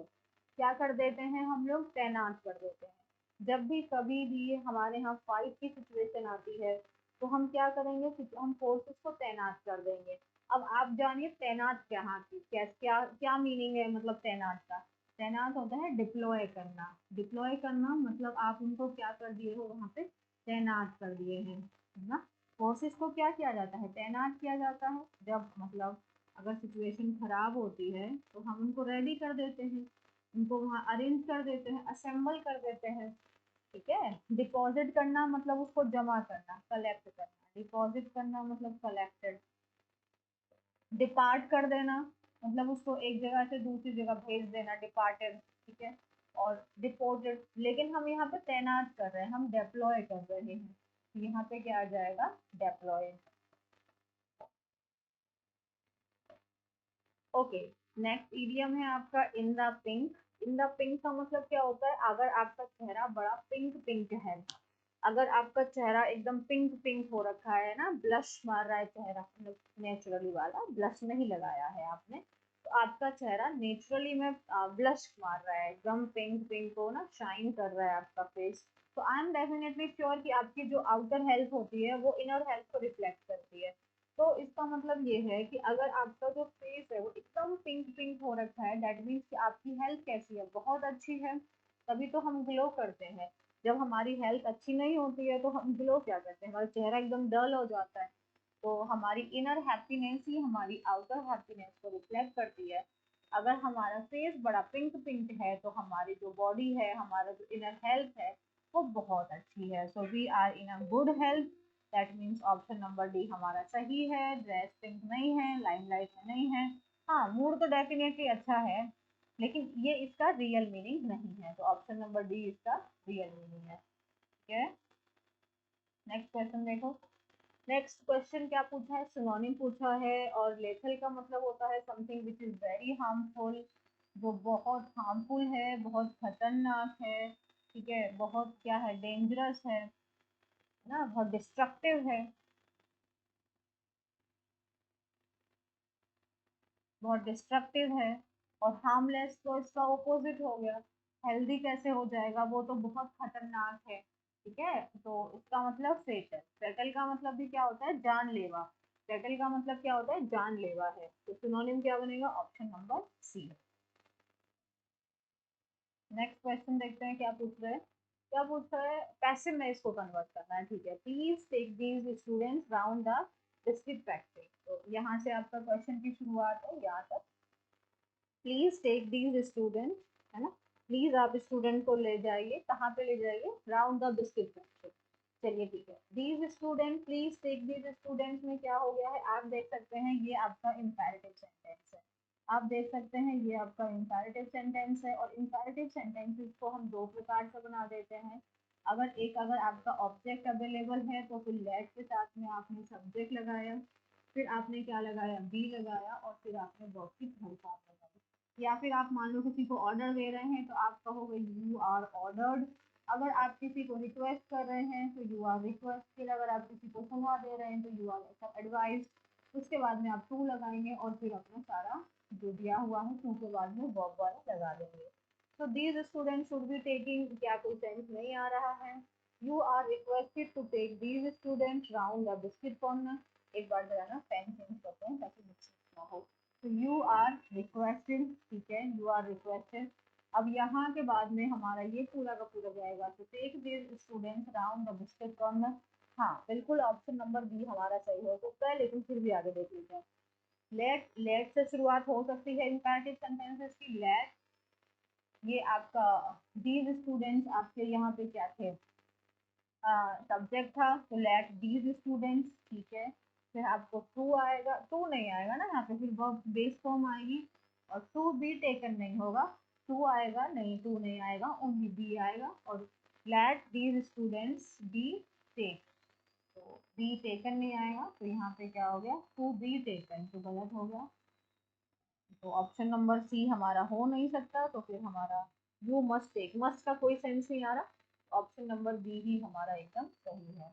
क्या कर देते हैं हम लोग, तैनात कर देते हैं। जब भी कभी भी हमारे यहाँ फाइट की सिचुएशन आती है, तो हम क्या करेंगे, हम फोर्सेस को तैनात कर देंगे। अब आप जानिए तैनात क्या की क्या क्या क्या मीनिंग है, मतलब तैनात का, तैनात होता है डिप्लॉय करना। डिप्लॉय करना मतलब आप उनको क्या कर दिए हो, वहां पे तैनात कर दिए हैं, है ना। फोर्सेस को क्या किया जाता है, तैनात किया जाता है, जब मतलब अगर सिचुएशन खराब होती है तो हम उनको रेडी कर देते हैं, उनको वहाँ अरेंज कर देते हैं, असेंबल कर देते हैं, ठीक है। डिपॉजिट करना मतलब उसको जमा करना, कलेक्ट करना, डिपॉजिट करना मतलब कलेक्टेड। डिपार्ट कर देना मतलब उसको एक जगह से दूसरी जगह भेज देना, डिपार्टेड, ठीक है। और डिपोर्टेड, लेकिन हम यहाँ पे तैनात कर रहे हैं, हम डेप्लॉय कर रहे हैं, यहाँ पे क्या आ जाएगा, डेप्लॉय। ओके, नेक्स्ट इडियम है आपका in the pink. In the pink का मतलब क्या होता है, अगर आपका चेहरा बड़ा पिंक पिंक है, अगर आपका चेहरा एकदम पिंक पिंक हो रखा है ना, ब्लश मार रहा है चेहरा, मतलब नेचुरली वाला ब्लश नहीं लगाया है आपने, तो आपका चेहरा नेचुरली में ब्लश मार रहा है, एकदम पिंक पिंक हो ना, शाइन कर रहा है आपका फेस। तो आई एम डेफिनेटली श्योर कि आपकी जो आउटर हेल्थ होती है वो इनर हेल्थ को रिफ्लेक्ट करती है। तो इसका मतलब ये है कि अगर आपका जो फेस है वो एकदम पिंक पिंक हो रखा है, दैट मीन्स कि आपकी हेल्थ कैसी है, बहुत अच्छी है, तभी तो हम ग्लो करते हैं। जब हमारी हेल्थ अच्छी नहीं होती है तो हम ग्लो क्या करते हैं, हमारा चेहरा एकदम डल हो जाता है। तो हमारी इनर हैप्पीनेस ही हमारी आउटर हैप्पीनेस को रिफ्लेक्ट करती है। अगर हमारा फेस बड़ा पिंक पिंक है तो हमारी जो बॉडी है, हमारा जो इनर हेल्थ है, वो बहुत अच्छी है। So we are in a good health, that means option number D हमारा सही है। ड्रेस पिंक नहीं है, लाइमलाइट में नहीं है, हाँ, मूड तो डेफिनेटली अच्छा है, लेकिन ये इसका रियल मीनिंग नहीं है, तो ऑप्शन नंबर डी इसका रियल मीनिंग है। ठीक है, नेक्स्ट क्वेश्चन देखो। नेक्स्ट क्वेश्चन क्या पूछा है, सिनोनिम पूछा है, और लेथल का मतलब होता है something which is very harmful, जो बहुत हार्मफुल है, बहुत खतरनाक है। ठीक है, बहुत क्या है, डेंजरस है ना, बहुत डिस्ट्रक्टिव है, बहुत डिस्ट्रक्टिव है। और हार्मलेस तो इसका ऑपोजिट हो गया, हेल्दी कैसे हो जाएगा, वो तो बहुत खतरनाक है। ठीक है, तो इसका मतलब फेटल, फेटल का मतलब भी क्या होता है, जानलेवा। फेटल का मतलब क्या होता है, जानलेवा है, तो सिनोनिम क्या बनेगा, option number C. Next question देखते हैं क्या पूछ रहे हैं। क्या पूछ रहा है, पैसिव में इसको कन्वर्ट करना है। ठीक है, please take these students round the district factory, तो यहाँ से आपका क्वेश्चन की शुरुआत है यहाँ तक। प्लीज टेक दीज स्टूडेंट, है ना, प्लीज आप स्टूडेंट को ले जाइए, कहाँ पे ले जाइए, राउंड द बिस्किट फैक्ट्री। चलिए ठीक है, these student, please take these students में क्या हो गया है, आप देख सकते हैं ये आपका इम्पेरेटिव सेंटेंस है। आप देख सकते हैं ये आपका इम्पेरेटिव सेंटेंस है, और इम्पेरेटिव सेंटेंसेस को हम दो प्रकार से बना देते हैं। अगर आपका ऑब्जेक्ट अवेलेबल है तो फिर लेट के साथ में आपने सब्जेक्ट लगाया, फिर आपने क्या लगाया, बी लगाया, और फिर आपने वर्ब की थर्ड फॉर्म लगाई। या फिर आप मान लो किसी को ऑर्डर दे रहे हैं तो आप कहोगे यू आर ऑर्डर्ड। अगर आप किसी को रिक्वेस्ट कर रहे हैं तो यू आर रिक्वेस्टेड। अगर आप किसी को सलाह दे रहे हैं तो यू आर एडवाइज। उसके बाद में आप टू लगाएंगे और फिर अपना सारा जो दिया हुआ है टू के बाद में वर्ब वाला लगा देंगे। तो these student should be taking, क्या कोई सेंस नहीं आ रहा है, you are requested to take these student round the biscuit corner. एक बार जरा ना पेन चेंज करते हैं ताकि मिक्स ना हो। तो यू आर रिक्वेस्टेड, ठीक है, यू आर रिक्वेस्टेड। अब यहाँ के बाद में हमारा ये पूरा का पूरा जाएगा, तो take these students round the biscuit corner. हाँ बिल्कुल, ऑप्शन नंबर बी हमारा सही हो सकता है, लेकिन फिर भी आगे देख लीजिए। लेट से शुरुआत हो सकती है इंपैरेटिव सेंटेंसेस की। लेट, ये आपका दीज स्टूडेंट्स आपके यहाँ पे क्या थे, सब्जेक्ट था, तो लेट दीज स्टूडेंट्स। ठीक है, फिर आपको टू आएगा, टू नहीं आएगा ना यहाँ पे, फिर वर्ब बेस फॉर्म आएगी, और टू बी टेकन नहीं होगा, टू आएगा नहीं, टू नहीं आएगा, ओनली बी आएगा। और let these students be take, तो बी टेकन नहीं आएगा, तो यहाँ पे क्या हो गया, टू बी टेकन, तो गलत हो गया। तो ऑप्शन नंबर सी हमारा हो नहीं सकता, तो फिर हमारा यू मस्ट टेक, मस्ट का कोई सेंस नहीं आ रहा, ऑप्शन नंबर बी ही हमारा एकदम सही है।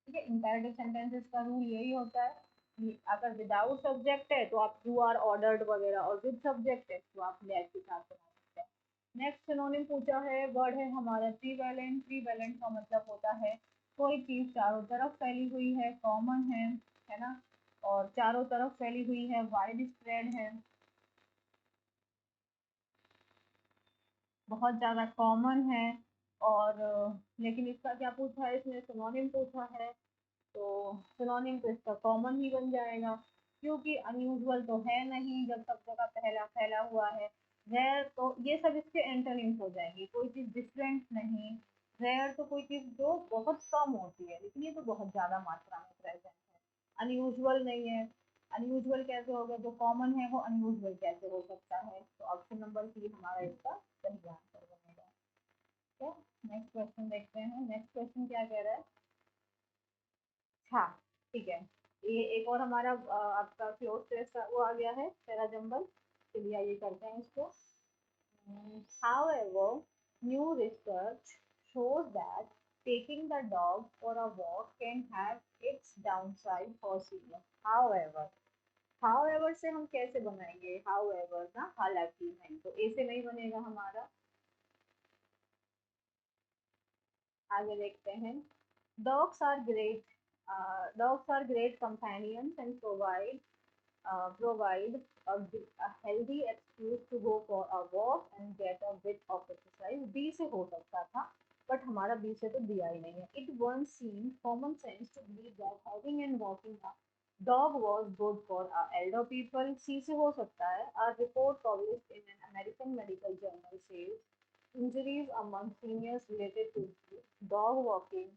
ठीक है, इंपैरेटिव सेंटेंसेस का रूल यही होता है कि अगर विदाउट सब्जेक्ट है तो आप यू आर ऑर्डर्ड वगैरह, और विद सब्जेक्ट है तो आप लेट के साथ बना सकते हैं। नेक्स्ट सिनोनिम पूछा है, वर्ड है हमारा ट्रीवैलेंट। ट्रीवैलेंट का मतलब होता है कोई चीज चारों तरफ फैली हुई है, कॉमन है ना, और चारों तरफ फैली हुई है, वाइड स्प्रेड है, बहुत ज़्यादा कॉमन है। और लेकिन इसका क्या पूछा है, इसमें सिनोनिम पूछा है, तो सिनोनिम तो इसका कॉमन ही बन जाएगा, क्योंकि अनयूजुअल तो है नहीं जब सब जगह फैला फैला हुआ है। रेयर तो ये सब इसके एंटरलिंक हो जाएंगी, कोई चीज़ डिफरेंट नहीं। रेयर तो कोई चीज़ जो बहुत कम होती है, लेकिन ये तो बहुत ज़्यादा मात्रा में प्रेजेंट है। अनयूजुअल नहीं है, अनयूजुअल कैसे होगा, जो कॉमन है वो अनयूजुअल कैसे हो सकता है, तो ऑप्शन नंबर सी हमारा इसका सही आंसर बनेगा। ठीक है, नेक्स्ट क्वेश्चन देखते हैं। नेक्स्ट क्वेश्चन क्या कह रहा है, हाँ ठीक है, ये एक और हमारा आपका क्लोज टेस्ट वो आ गया है, पैरा जंबल। चलिए आइए करते हैं इसको। However, new research shows that taking the dog for a walk can have its downside for senior. However से हम कैसे बनाएंगे, however ना, हालांकि नहीं, तो ए से नहीं बनेगा हमारा। आगे देखते हैं। dogs are great dogs are great companions and provide a healthy excuse to go for a walk and get a bit of exercise। B से हो सकता था, बट हमारा बी से तो दिया ही नहीं है। It once seemed common sense to believe that having and walking a dog was good for elder people। सी से हो सकता है। A report published in an American medical journal says injuries among seniors related to dog walking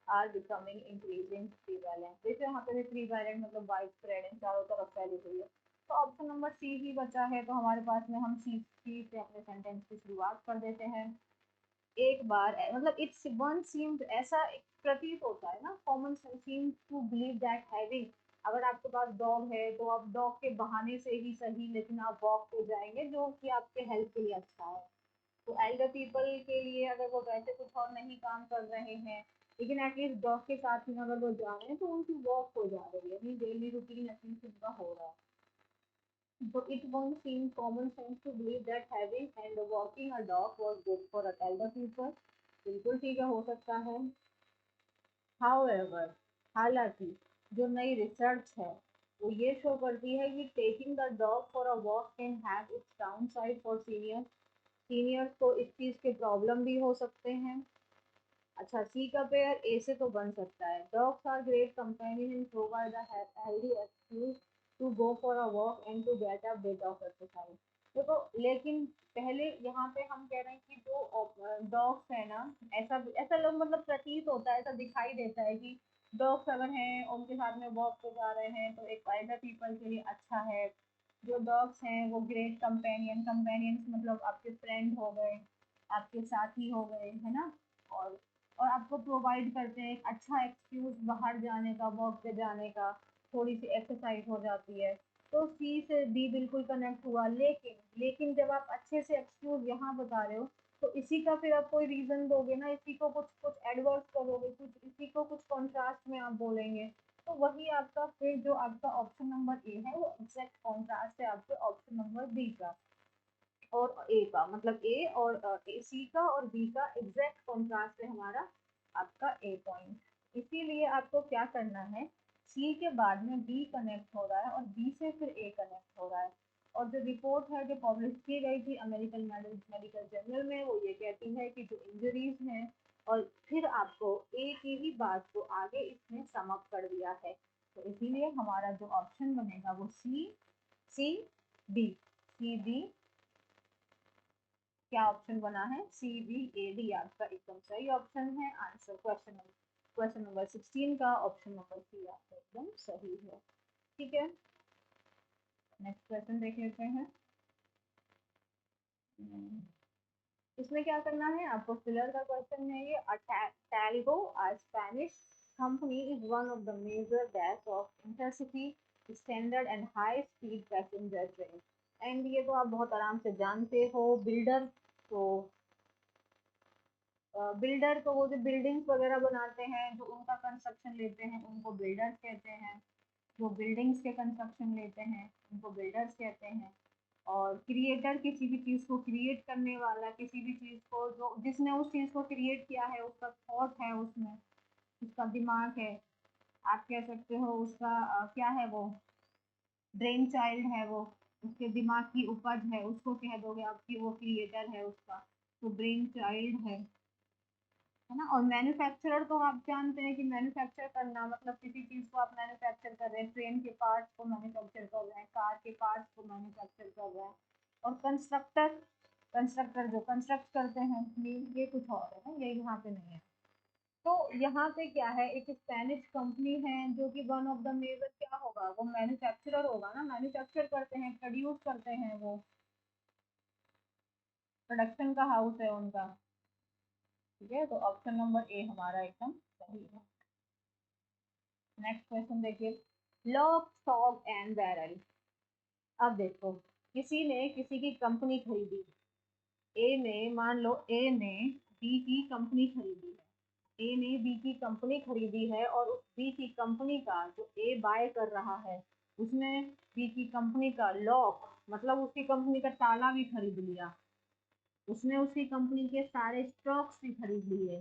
are becoming increasing prevalent। देखो यहाँ पे भी prevalent मतलब wide spread है, चारों तरफ फैली हुई है। तो ऑप्शन नंबर सी ही बचा है, तो हमारे पास में हम सी से अपने सेंटेंस की शुरुआत कर देते हैं। एक बार मतलब इट्स वन सीम्ड, ऐसा एक प्रतीत होता है ना, common seems to believe that having, अगर आपके पास डॉग है तो आप डॉग के बहाने से ही सही लेकिन आप वॉक पे जाएंगे जो कि आपके हेल्थ के लिए अच्छा है। तो एल्डर पीपल के लिए अगर वो वैसे कुछ और नहीं काम कर रहे हैं लेकिन एटलीस्ट डॉग के साथ में अगर वो जा रहे हैं तो उनकी वॉक हो जा रही है, अपनी डेली रूटीन एटलीस्ट उनका हो रहा है। So it won't seem common sense to believe that having and walking a dog was good for elder people. बिल्कुल ठीक है, हो सकता है। However, हालांकि जो नई रिसर्च है वो ये शो करती है कि taking the dog for a walk can have its downside for seniors. Seniors को इस चीज़ के प्रॉब्लम भी हो सकते हैं। अच्छा, सी का पेयर ए से तो बन सकता है। Dogs are great companion and provide a healthy excuse to go for a walk and to get a bit of exercise. देखो, लेकिन पहले यहाँ पे हम कह रहे हैं कि जो डॉग्स है ना, ऐसा ऐसा लोग मतलब प्रतीत होता है, ऐसा दिखाई देता है कि डॉग्स अगर हैं उनके साथ में वॉक पे जा रहे हैं तो एक एल्डर पीपल के लिए अच्छा है। जो डॉग्स हैं वो ग्रेट कंपेनियन, कंपेनियंस मतलब आपके फ्रेंड हो गए, आपके साथी हो गए, है ना। और और आपको प्रोवाइड करते हैं एक अच्छा एक्सक्यूज बाहर जाने का, वॉक पे जाने का, थोड़ी सी एक्सरसाइज हो जाती है। तो सी से डी बिल्कुल कनेक्ट हुआ, लेकिन लेकिन जब आप अच्छे से एक्सक्यूज यहाँ बता रहे हो तो इसी का फिर आप कोई रीजन दोगे ना, इसी को कुछ कुछ एडवर्स करोगे, कुछ इसी को कुछ कॉन्ट्रास्ट में आप बोलेंगे, तो वही आपका फिर जो आपका ऑप्शन नंबर ए है वो एग्जैक्ट कॉन्ट्रास्ट है आपके ऑप्शन नंबर बी का और ए का, मतलब ए और सी का और बी का एग्जैक्ट कॉन्ट्रास्ट है हमारा आपका ए पॉइंट। इसीलिए आपको क्या करना है, सी के बाद में बी कनेक्ट हो रहा है और बी से फिर ए कनेक्ट हो रहा है। और जो रिपोर्ट है जो पब्लिश की गई थी अमेरिकन मेडिकल जर्नल में वो ये कहती है कि जो इंजरीज हैं, और फिर आपको ए की ही बात को आगे इसने समअप कर दिया है। तो इसीलिए हमारा जो ऑप्शन बनेगा वो सी बी, सी बी क्या ऑप्शन बना है, सी बी ए डी आपका एकदम सही ऑप्शन है। आंसर क्वेश्चन नंबर 16 का ऑप्शन नंबर सी आपका एकदम सही है। ठीक है, नेक्स्ट क्वेश्चन देख लेते हैं। इसमें क्या करना है आपको, फिलर का क्वेश्चन है ये। Talgo a Spanish company is one of the major dash of intercity standard and high speed passenger train। And ये तो आप बहुत आराम से जानते हो, बिल्डर। तो बिल्डर तो वो जो बिल्डिंग्स वगैरह बनाते हैं, जो उनका कंस्ट्रक्शन लेते हैं उनको बिल्डर्स कहते हैं। जो बिल्डिंग्स के कंस्ट्रक्शन लेते हैं उनको बिल्डर्स कहते हैं। और क्रिएटर किसी भी चीज़ को क्रिएट करने वाला, किसी भी चीज़ को जो जिसने उस चीज़ को क्रिएट किया है उसका थॉट है उसमें, उसका दिमाग है, आप कह सकते हो उसका क्या है वो, ब्रेन चाइल्ड है वो, उसके दिमाग की उपज है, उसको कह दोगे आपकी वो क्रिएटर है उसका, तो ब्रेन चाइल्ड है ना। और मैन्युफैक्चरर तो आप जानते हैं कि मैन्युफैक्चर करना मतलब किसी चीज़ को आप मैन्युफैक्चर कर रहे हैं, ट्रेन के पार्ट्स को मैन्युफैक्चर कर रहे हैं, कार के पार्ट्स को मैन्युफैक्चर कर रहे हैं। और कंस्ट्रक्टर, कंस्ट्रक्टर जो कंस्ट्रक्ट करते हैं, ये कुछ और है ना, ये यहाँ पे नहीं है। तो यहाँ पे क्या है, एक स्पेनिश कंपनी है जो कि वन ऑफ द मेजर क्या होगा, वो मैन्युफैक्चरर होगा ना, मैन्युफैक्चर करते हैं, प्रोड्यूस करते हैं, वो प्रोडक्शन का हाउस है उनका। ठीक है, तो ऑप्शन नंबर ए हमारा एकदम सही है। नेक्स्ट क्वेश्चन देखिए, लॉक स्टॉक एंड बैरल। अब देखो, किसी ने किसी की कंपनी खरीदी, ए ने, मान लो ए ने बी की कंपनी खरीदी है, ए ने बी की कंपनी खरीदी है और उस बी की कंपनी का जो ए बाय कर रहा है उसने बी की कंपनी का लॉक मतलब उसकी कंपनी का ताला भी खरीद लिया, उसने उसकी कंपनी के सारे स्टॉक्स भी खरीद लिए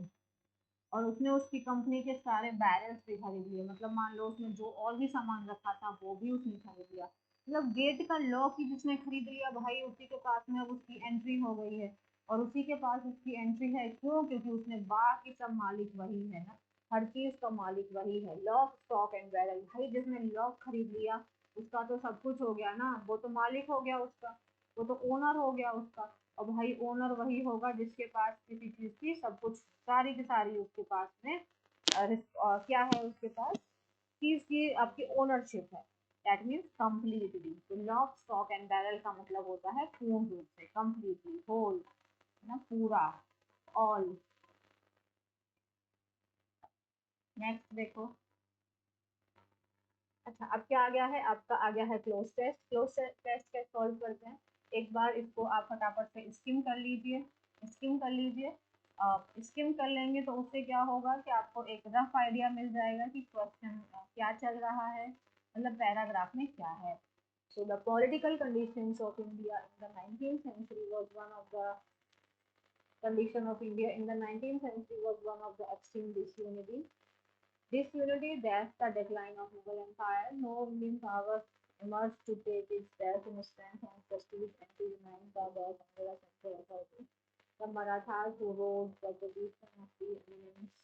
और उसने उसकी कंपनी के सारे बैरल्स भी खरीद लिए, मतलब मान लो उसने जो और भी सामान रखा था वो भी उसने खरीद लिया। मतलब गेट का लॉक ही जिसने खरीद लिया भाई, उसी के पास में अब उसकी एंट्री हो गई है। और उसी के पास उसकी एंट्री है, क्यों? क्योंकि उसने बाकी सब मालिक वही है ना, हर चीज का मालिक वही है। लॉक स्टॉक एंड बैरल, भाई जिसने लॉक खरीद लिया उसका तो सब कुछ हो गया ना, वो तो मालिक हो गया उसका, वो तो ओनर हो गया उसका। और भाई ओनर वही होगा जिसके पास किसी चीज की सब कुछ सारी की सारी उसके पास में क्या है उसके पास चीज की आपकी ओनरशिप है। That means completely. तो लॉक स्टॉक एंड बैरल का मतलब होता है पूर्ण रूप से, कम्प्लीटली, होल, ना, पूरा, ऑल। नेक्स्ट देखो। अच्छा, अब क्या आ गया है, आपका आ गया है क्लोज टेस्ट। क्लोज टेस्ट कैसे सॉल्व करते हैं, एक बार इसको आप फटाफट से स्किम कर लीजिए, स्किम कर लीजिए। स्किम कर लेंगे तो उससे क्या होगा कि आपको एक रफ आइडिया मिल जाएगा कि क्वेश्चन क्या चल रहा है, मतलब पैराग्राफ में क्या है। So the political conditions of India in the 19th century was one of the condition of India in the 19th century was one of the extreme disunity. Disunity, that's the decline of Mughal Empire. No Indian power emerged to take its place in strength and prestige and to unite the West under a central authority. The Marathas who rose the position of preeminence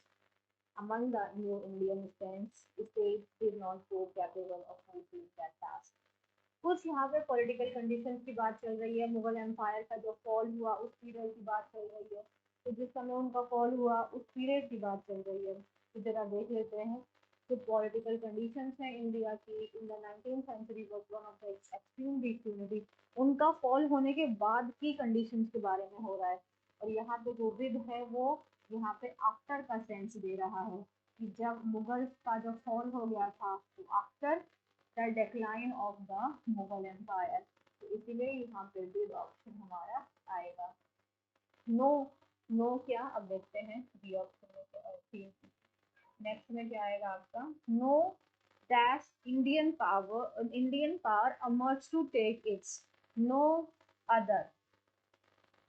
among the new Indian states did not prove capable of fulfilling that task. कुछ यहाँ पे political conditions की बात चल रही है, Mughal empire का जो फॉल हुआ उस पीरियड की बात चल रही है। तो जिस समय उनका फॉल हुआ उस पीरियड की बात चल रही है। तो जरा देख लेते हैं जो पॉलिटिकल कंडीशंस है इंडिया की in the 19th century was one of the extreme disunity. उनका फॉल होने के बाद की कंडीशंस के बारे में हो रहा है। और यहाँ पे जो विद है वो यहाँ पे आफ्टर का सेंस दे रहा है कि जब मुगल्स का जो फॉल हो गया था तो after the decline of the Mughal empire. तो इसीलिए यहाँ पे भी ऑप्शन हमारा आएगा। नो, नो क्या, अब देखते हैं बी ऑप्शन में क्या। नेक्स्ट में क्या आएगा आपका, no dash Indian power emerged to take its, no other.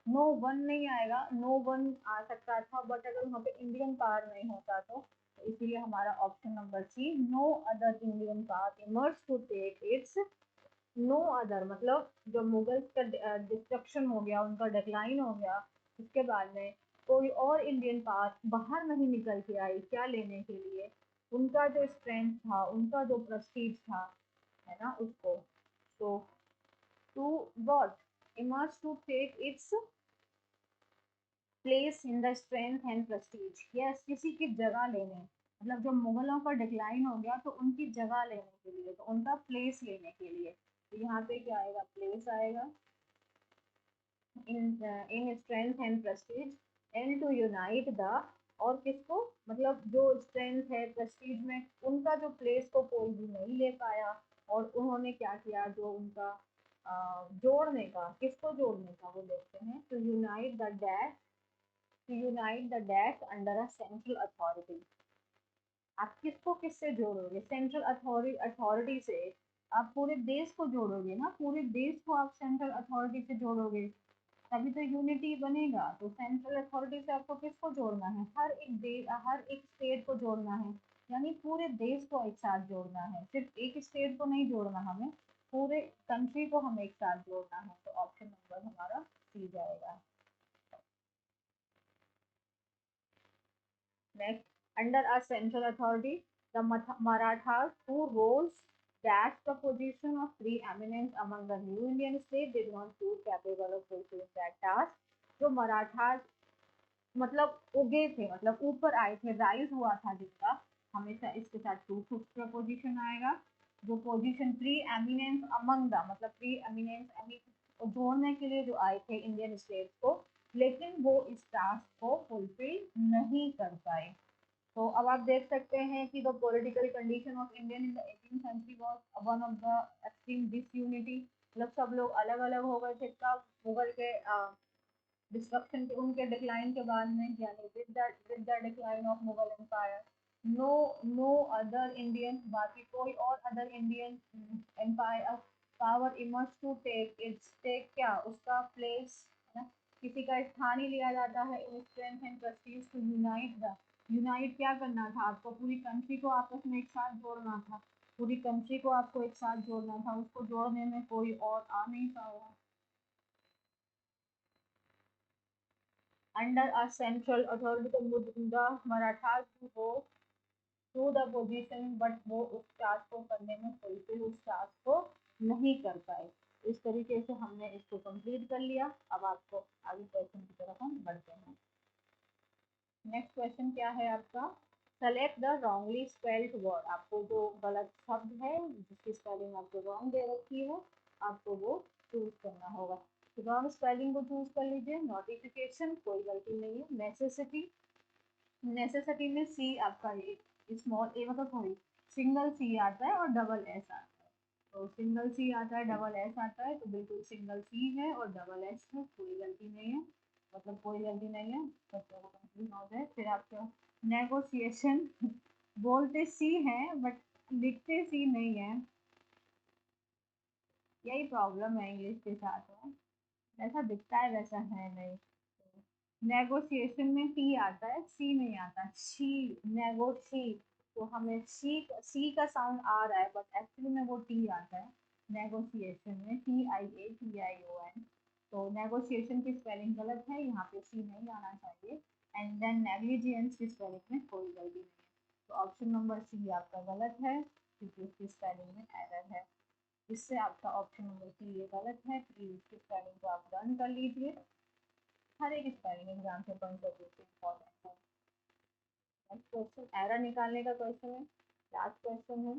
No one नहीं आएगा, नो वन आ सकता था बट अगर वहाँ पे इंडियन पावर नहीं होता तो इसीलिए हमारा option number C, no other Indian power emerge to take its. No other मतलब जो मुगल्स का डिस्ट्रक्शन हो गया, उनका डिक्लाइन हो गया, उसके बाद में कोई और इंडियन पावर बाहर नहीं निकल के आई, क्या लेने के लिए, उनका जो स्ट्रेंथ था, उनका जो प्रेस्टीज था, है ना, उसको। तो to what, emerge to take its place in the strength and prestige. Yes, किसी की जगह लेने, मतलब जब मुगलों का डिक्लाइन हो गया तो उनकी जगह लेने के लिए, तो उनका प्लेस लेने के लिए। तो यहाँ पे क्या आएगा, प्लेस आएगा in strength and prestige and to unite the, और किसको, मतलब जो स्ट्रेंथ है प्रेस्टीज में उनका जो प्लेस को कोई भी नहीं ले पाया, और उन्होंने क्या किया, जो उनका जोड़ने का, किसको जोड़ने का वो देखते हैं। तो unite the dash, to unite the dash under a central authority। आप किसको किससे जोड़ोगे, सेंट्रल अथॉरिटी से आप पूरे देश को जोड़ोगे ना, पूरे देश को आप सेंट्रल अथॉरिटी से जोड़ोगे तभी तो यूनिटी बनेगा। तो सेंट्रल अथॉरिटी से आपको किसको जोड़ना है, हर एक स्टेट को जोड़ना है, यानी पूरे देश को एक साथ जोड़ना है, सिर्फ एक स्टेट को नहीं जोड़ना, हमें पूरे कंट्री को हमें एक साथ जोड़ना है। तो ऑप्शन नंबर हमारा सी जाएगा। Next, under a central authority, the Marathas, who rose that the position of preeminence among the new Indian state, did not prove capable of fulfilling that task। जो मराठास मतलब उगे थे, मतलब ऊपर आए थे, राइज हुआ था जिसका, हमेशा इसके साथ टू फिफ्थ पोजीशन आएगा। जो position pre eminence among the, मतलब प्री एमिनेंस जोड़ने के लिए जो आए थे इंडियन स्टेट्स को, लेकिन वो इस टास्क को फुलफिल नहीं कर पाए। तो अब आप देख सकते हैं कि the political condition of Indian in the 18th century was one of the extreme disunity. मतलब सब लोग अलग अलग हो गए थे तब मुगल के डिस्ट्रक्शन के, उनके डिक्लाइन के बाद में, यानी with the decline of Mughal empire. No, no other Indian, बाकी कोई और other Indian empire power emerge to take its, take क्या, उसका प्लेस, है ना, किसी का स्थान ही लिया जाता है in strength and prestige to unite the. Unite क्या करना था आपको, पूरी कंट्री को आपस में एक साथ जोड़ना था, पूरी कंट्री को आपको एक साथ जोड़ना था, उसको जोड़ने में कोई और आ नहीं पाया। under a central authority the Marathas go to the position, but वो उस टास्क को करने में फुलफिल उस टास्क को नहीं कर पाए। इस तरीके से हमने इसको कंप्लीट कर लिया। अब आपको आगे क्वेश्चन की तरफ हम बढ़ते हैं। नेक्स्ट क्वेश्चन क्या है आपका, select the wrongly spelled word, आपको जो गलत शब्द है जिसकी स्पेलिंग आपको रॉन्ग दे रखी है आपको वो चूज करना होगा। रॉन्ग स्पेलिंग को चूज कर लीजिए। नोटिफिकेशन कोई गलती नहीं है। नेसेसिटी, नेसेसिटी में सी आपका स्मॉल ए मतलब सॉरी सिंगल सी आता है और डबल एस आता है। तो सिंगल सी आता है डबल एस आता है तो बिल्कुल सिंगल सी है और डबल एस है, कोई गलती नहीं है, मतलब कोई गलती नहीं है, बच्चों को कंफ्यूज हो जाए। फिर आपका नेगोशिएशन बोलते सी है बट लिखते सी नहीं है, यही प्रॉब्लम है इंग्लिश के साथ में, ऐसा दिखता है वैसा है नहीं। नेगोशिएशन में टी आता है सी नहीं आता, शी, नेगोशी, तो हमें सी का साउंड आ रहा है बट एक्चुअली में वो टी आता है नेगोशिएशन में, TIATION। तो नेगोशिएशन की स्पेलिंग गलत है, यहाँ पे सी नहीं आना चाहिए। एंड देन नेग्लिजेंस की स्पेलिंग में कोई गलती नहीं है, तो ऑप्शन नंबर सी आपका गलत है क्योंकि उसकी स्पेलिंग में एरर है। इससे आपका ऑप्शन नंबर सी ये गलत है। प्लीज इसकी स्पेलिंग को आप डन कर लीजिए। हर एक स्पेलिंग एग्जाम से पॉइंट ऑफ व्यू से इम्पोर्टेंट है। नेक्स्ट क्वेश्चन एरर निकालने का क्वेश्चन है। लास्ट क्वेश्चन है,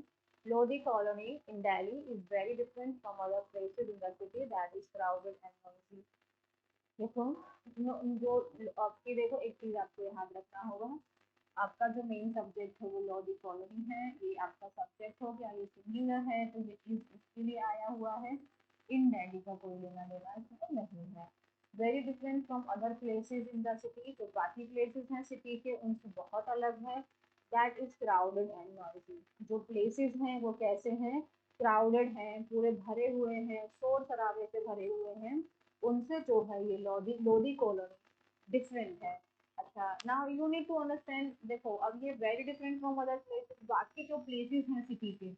Lodhi colony in Delhi is very different from other places in the city that is crowded and noisy. देखो जो आपकी देखो एक चीज आपको याद रखना होगा, आपका जो मेन सब्जेक्ट है वो लॉ दी कॉलोनी है, ये आपका सब्जेक्ट हो गया, ये सिंगुलर है तो ये इसके लिए आया हुआ है। इन दिल्ली का कोई लेना देना इसमें नहीं है। Very different from other places in the city, जो बाकी प्लेसेस हैं सिटी के उनसे बहुत अलग है। That is crowded and noisy, जो प्लेसेस हैं वो कैसे हैं, क्राउडेड हैं, पूरे भरे हुए हैं, शोर शराबे से भरे हुए हैं, उनसे जो है ये लोधी लोधी कॉलोनी डिफरेंट है। अच्छा now you need to understand, देखो अब ये very different from other places, बाकी जो प्लेसेस हैं सिटी के,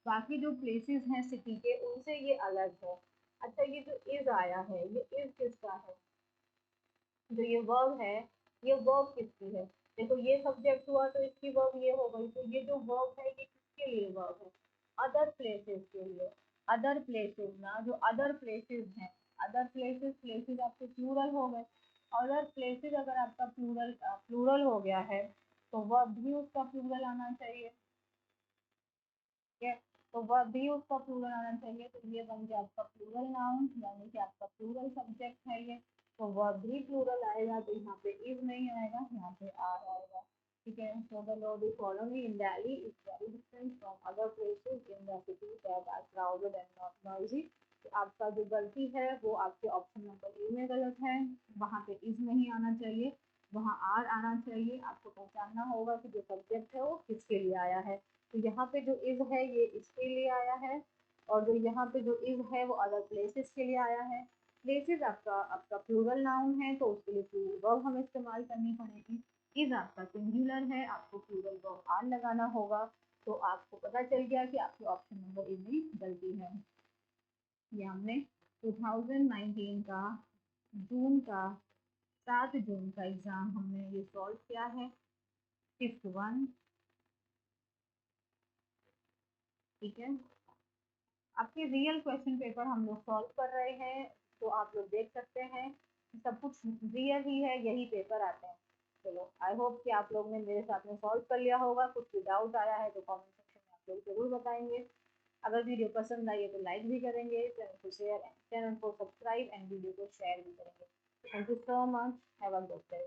बाकी जो प्लेसेस हैं सिटी के उनसे ये अलग है। अच्छा ये जो इज आया है ये इज किसका है, जो ये वर्ब है ये वर्ब किसकी है, देखो ये सब्जेक्ट हुआ तो इसकी वर्ब ये हो गई, तो ये जो वर्ब है ये किसके लिए वर्ब है, अदर प्लेसेस के लिए। अदर प्लेसेस ना, जो अदर प्लेसेस हैं, अदर प्लेसेस, प्लेसेस आपके प्लूरल हो गए, अदर प्लेसेस अगर आपका प्लूरल प्लूरल हो गया है तो वर्ब भी उसका प्लूरल आना चाहिए, ठीक है। तो वह भी उसका प्लूरल आना चाहिए, तो ये बन गया आपका प्लूरल नाउन, यानी कि आपका प्लूरल सब्जेक्ट है ये, तो वह भी प्लूरल आएगा, तो यहाँ पे इज नहीं आएगा, यहाँ पे आर आएगा, ठीक है। So the low the following in Delhi is very different from other places in the city that are crowded and not noisy. तो आपका जो गलती है वो आपके ऑप्शन नंबर ए में गलत है, वहाँ पे इज नहीं आना चाहिए, वहाँ आर आना चाहिए। आपको पहचानना होगा कि जो सब्जेक्ट है वो किसके लिए आया है, तो यहाँ पे जो इज है ये इसके लिए आया है, और जो यहाँ पे जो इज है वो अदर प्लेसेस के लिए आया है। प्लेसेस आपका आपका प्लूरल नाउन है तो उसके लिए प्लूरल वर्ब हमें इस्तेमाल करनी पड़ेगी। इज आपका सिंगुलर है, आपको प्लूरल वर्ब आर लगाना होगा। तो आपको पता चल गया कि आपके ऑप्शन नंबर ए में गलती है। ये हमने 2019 का जून का 7 जून का एग्जाम हमने ये सॉल्व किया है, फिफ्थ वन, ठीक है। आपके रियल क्वेश्चन पेपर हम लोग सॉल्व कर रहे हैं, तो आप लोग देख सकते हैं कि सब कुछ रियल ही है, यही पेपर आते हैं। चलो आई होप कि आप लोग ने मेरे साथ में सॉल्व कर लिया होगा। कुछ भी डाउट आया है तो कमेंट सेक्शन में आप लोग जरूर बताएंगे। अगर वीडियो पसंद आई है तो लाइक भी करेंगे, चैनल को शेयर, चैनल को सब्सक्राइब एंड वीडियो को शेयर भी करेंगे। Thank you so much, have a good day.